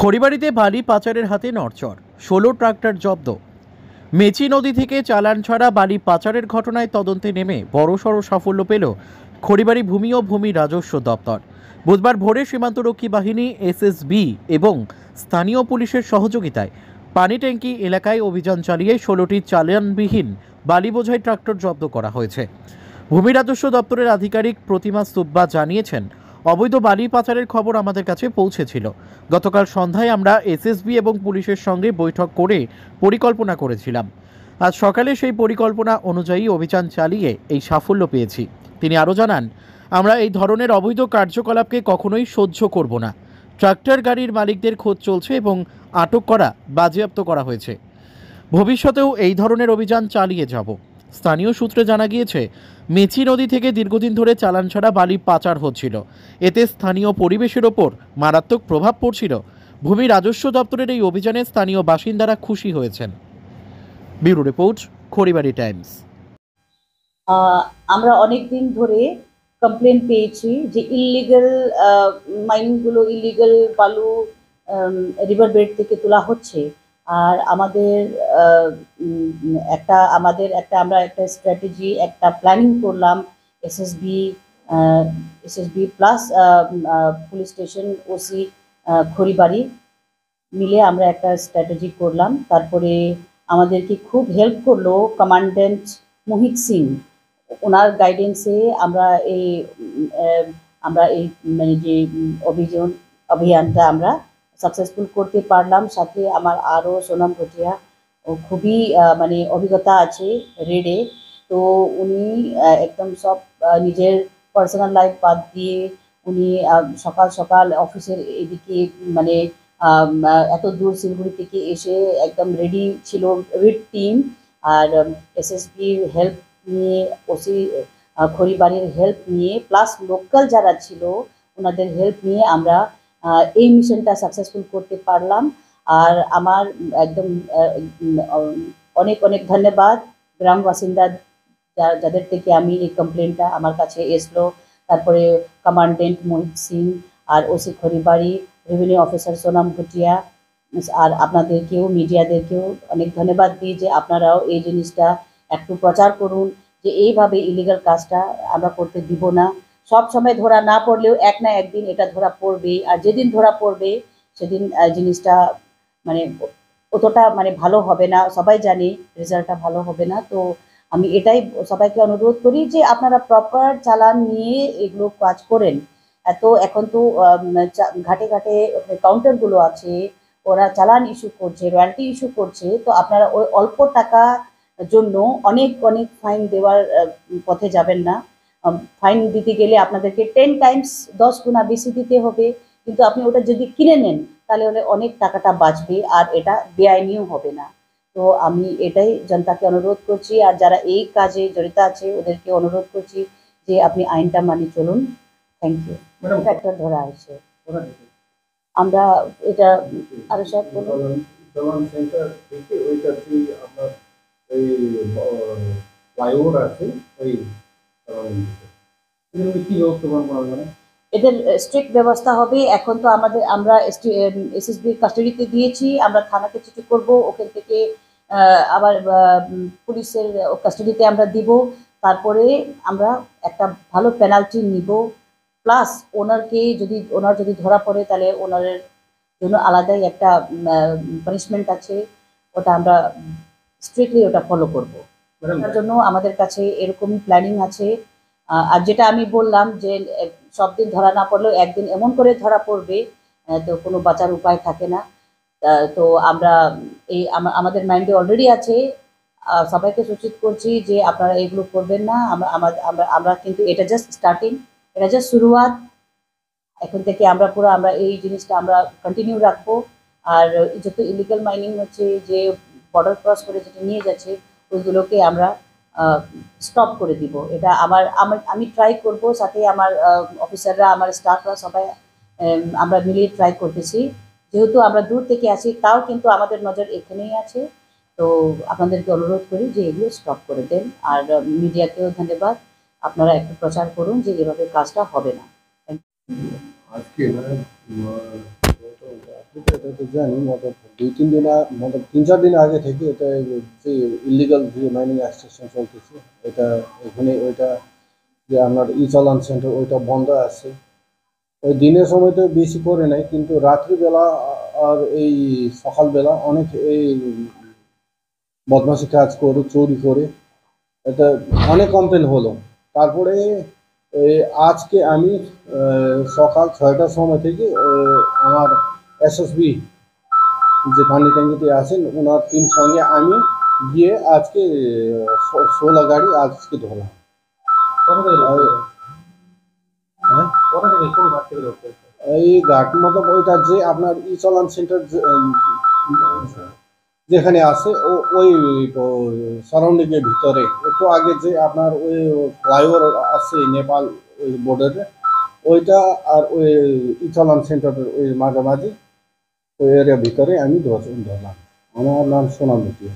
খড়িবাড়িতে বালি পাচারের হাতে নড়চড়, 16 ট্রাক্টর জব্দ। মেচি নদী থেকে চালান ছাড়া বালি পাচারের ঘটনায় তদন্তে নেমে বড়সড় সাফল্য পেল খড়িবাড়ি ভূমি ও ভূমি রাজস্ব দপ্তর। বুধবার ভোরে সীমান্তরক্ষী বাহিনী, এসএসবি এবং স্থানীয় পুলিশের সহযোগিতায় পানি ট্যাঙ্কি এলাকায় অভিযান চালিয়ে 16টি চালানবিহীন বালি বোঝাই ট্রাক্টর জব্দ করা হয়েছে। ভূমি রাজস্ব দপ্তরের আধিকারিক প্রতিমা সুব্বা জানিয়েছেন, অবৈধ বালি পাচারের খবর আমাদের কাছে পৌঁছেছিল। গতকাল সন্ধ্যায় আমরা এসএসবি এবং পুলিশের সঙ্গে বৈঠক করে পরিকল্পনা করেছিলাম। আজ সকালে সেই পরিকল্পনা অনুযায়ী অভিযান চালিয়ে এই সাফল্য পেয়েছি। তিনি আরও জানান, আমরা এই ধরনের অবৈধ কার্যকলাপকে কখনোই সহ্য করব না। ট্রাক্টর গাড়ির মালিকদের খোঁজ চলছে এবং আটক করা, বাজেয়াপ্ত করা হয়েছে। ভবিষ্যতেও এই ধরনের অভিযান চালিয়ে যাব। স্থানীয় সূত্রে জানা গিয়েছে, মেচি নদী থেকে দীর্ঘদিন ধরে চালান ছাড়া বালি পাচার হচ্ছিল। এতে স্থানীয় পরিবেশের ওপর মারাত্মক প্রভাব পড়ছিল। ভূমি রাজস্ব দপ্তরের এই অভিযানে স্থানীয় বাসিন্দারা খুশি হয়েছেন। Bureau report, Kharibari Times. আমরা অনেক দিন ধরে কমপ্লেন পেয়েছি যে ইলিগাল মাইনিংগুলো, ইলিগাল বালু রিভার বেড থেকে তোলা হচ্ছে। আর আমরা একটা স্ট্র্যাটেজি, একটা প্ল্যানিং করলাম। SSB plus police station, OC Kharibari মিলে আমরা একটা স্ট্র্যাটেজি করলাম। তারপরে আমাদেরকে খুব হেল্প করলো কমান্ড্যান্ট মোহিত সিং। ওনার গাইডেন্সে আমরা এই মানে যে অভিযানটা আমরা সাকসেসফুল করতে পারলাম। সাথে আমার আরও সোনাম ভটিয়া, ও খুবই মানে অভিজ্ঞতা আছে রেডে। তো উনি একদম সব নিজের পার্সোনাল লাইফ বাদ দিয়ে উনি সকাল সকাল অফিসের এদিকে মানে এত দূর শিলিগুড়ি থেকে এসে একদম রেডি ছিল উইথ টিম। আর এসএসবির হেল্প নিয়ে, ওসি খড়িবাড়ির হেল্প নিয়ে, প্লাস লোকাল যারা ছিল ওনাদের হেল্প নিয়ে আমরা এই মিশনটা সাকসেসফুল করতে পারলাম। আর আমার একদম অনেক অনেক ধন্যবাদ গ্রাম বাসিন্দা যাদের থেকে আমি এই কমপ্লেনটা আমার কাছে এসলো। তারপরে কমান্ডেন্ট মোহিত সিং আর OC Kharibari, revenue officer Sonam Bhutia, আর আপনাদেরকেও, মিডিয়াদেরকেও অনেক ধন্যবাদ দিই যে আপনারাও এই জিনিসটা একটু প্রচার করুন যে এইভাবে ইলিগাল কাজটা আমরা করতে দিব না। সব সময় ধরা না পড়লেও এক না একদিন এটা ধরা পড়বে। আর যেদিন ধরা পড়বে সেদিন জিনিসটা মানে অতটা মানে ভালো হবে না, সবাই জানি রেজাল্টটা ভালো হবে না। তো আমি এটাই সবাইকে অনুরোধ করি যে আপনারা প্রপার চালান নিয়ে এগুলো কাজ করেন। এখন তো ঘাটে ঘাটে কাউন্টারগুলো আছে, ওরা চালান ইস্যু করছে, রয়্যালটি ইস্যু করছে। তো আপনারা ওই অল্প টাকা জন্য অনেক অনেক ফাইন দেওয়ার পথে যাবেন না। ফাইন দিতে গেলে আপনাদেরকে 10 টাইমস 10 গুণা বেশি দিতে হবে। কিন্তু আপনি ওটা যদি কিনে নেন তাহলে অনেক টাকাটা বাঁচবে আর এটা বেআইনিও হবে না। তো আমি এটাই জনতাকে অনুরোধ করছি, আর যারা এই কাজে জড়িত আছে ওদেরকে অনুরোধ করছি যে আপনি আইনটা মানি চলুন। Thank you. ট্রাক্টর ধরা আছে আমরা এটা আরো সব বলুন। এদের স্ট্রিক্ট ব্যবস্থা হবে। এখন তো আমরা এসএসবির কাস্টাডিতে দিয়েছি, আমরা থানাকে চিঠি করব, ওখান থেকে আবার পুলিশের কাস্টাডিতে আমরা দিব। তারপরে আমরা একটা ভালো পেনাল্টি নিব। প্লাস ওনার যদি ধরা পড়ে তাহলে ওনারের জন্য আলাদাই একটা পানিশমেন্ট আছে, ওটা আমরা স্ট্রিক্টলি ওটা ফলো করবো। তার জন্য আমাদের কাছে এরকমই প্ল্যানিং আছে। আর যেটা আমি বললাম যে সব দিন ধরা না পড়লেও একদিন এমন করে ধরা পড়বে তো কোনো বাঁচার উপায় থাকে না। তো আমরা আমাদের মাইন্ডে অলরেডি আছে। সবাইকে সূচিত করছি যে আপনারা এগুলো করবেন না। আমরা কিন্তু এটা জাস্ট স্টার্টিং, এটা জাস্ট শুরুয়াত। এখন থেকে আমরা এই জিনিসটা আমরা কন্টিনিউ রাখবো। আর যত ইলিগাল মাইনিং হচ্ছে, যে বর্ডার ক্রস করে যেটা নিয়ে যাচ্ছে, ওইগুলোকে আমরা স্টপ করে দিব। এটা আমি ট্রাই করব, সাথে আমার অফিসাররা, আমার স্টাফরা সবাই আমরা মিলিয়ে ট্রাই করতেছি। যেহেতু আমরা দূর থেকে আছি, তাও কিন্তু আমাদের নজর এখানেই আছে। তো আপনাদেরকে অনুরোধ করি যে এগুলো স্টপ করে দেন। আর মিডিয়াকেও ধন্যবাদ, আপনারা একটু প্রচার করুন যে এভাবে কাজটা হবে না। এটা তো জানি मतलब 2-3 दिन मतलब 3-4 दिन আগে থেকে এটা যে ইলিগাল যে মাইনিং এক্সট্রাকশন চলতেছে এটা এখানে ওইটা যে আপনার ই চালান সেন্টার ওইটা বন্ধ আছে। ওই দিনের সময় তো বেশি করে নাই, কিন্তু রাত্রিবেলা আর এই সকালবেলা অনেক এই বদমাশি কাজ করে চুরি করে এটা অনেক কমপ্লেন হলো। তারপরে এই আজকে আমি সকাল 6টার সময় থেকে আমার এসএসবি যে পানি ট্যাঙ্কিতে আছেন ওনার টিম সঙ্গে আমি গিয়ে আজকে 16 গাড়ি আজকে ধরলাম। হ্যাঁ এই ঘাট মতলব ওইটা যে আপনার ই চালান সেন্টার যেখানে আছে ওই সারাউন্ডিং এর ভিতরে একটু আগে যে আপনার ওই ফ্লাইওভার আছে নেপাল ওই বর্ডারে ওইটা আর ওই ই চালান সেন্টারের ওই মাঝামাঝি ওই এরিয়ার ভিতরে আমি ধরলাম। আমার নাম সোনাম ভুটিয়া।